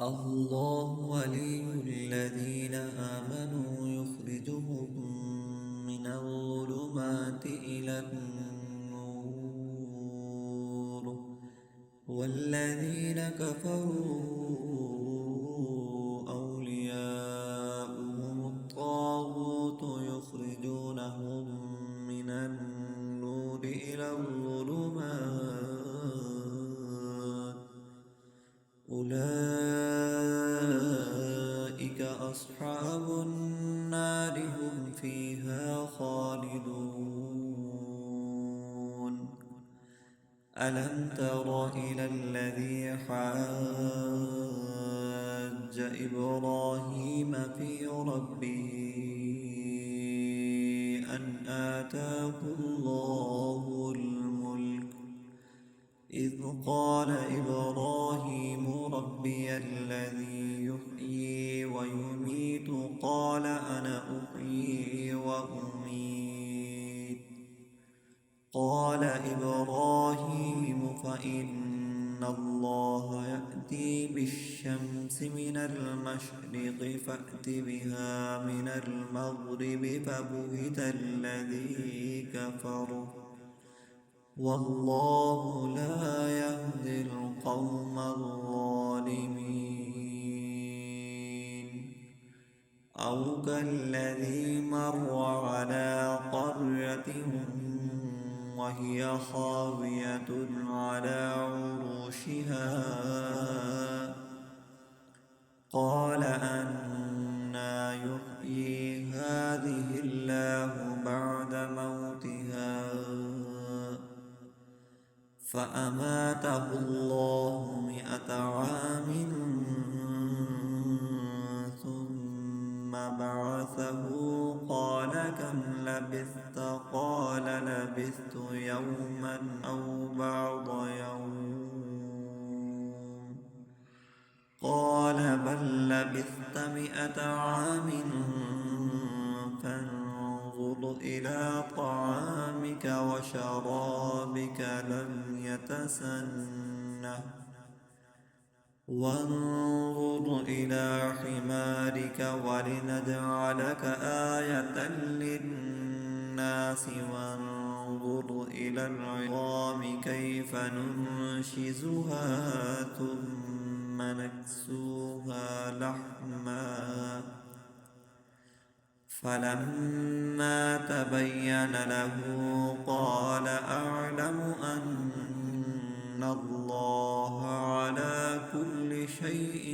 الله ولي الذين آمنوا يخرجهم من الظلمات إلى النور، والذين كفروا أولياؤهم الطاغوت يخرجونهم من النور إلى الظلمات. أولئك أصحاب النار هم فيها خالدون. ألم تر إلى الذي حاج إبراهيم في ربه أن آتاه الله الملك، إذ قال إبراهيم ربي الذي يحيي ويميت قال أنا أحيي وأميت. قال إبراهيم فإن الله يأتي بالشمس من المشرق فأت بها من المغرب فبهت الذي كفر، والله لا يهدي القوم الظالمين. أو كالذي مر على قرية وهي خاوية على عروشها قال أنى يحيي هذه الله بعد موتها، فأماته الله 100 عام ثم بعثه قال كم لبثت؟ قال لبثت يوما أو بعض يوم. قال بل لبثت 100 عام فانظر إلى طعامك وشرابك لم يتسنه، وانظر إلى حمارك ولنجعلك آية للناس، وانظر إلى العظام كيف ننشزها ثم نكسوها لحما. فلما تبين له قال أعلم أن الله على كل شيء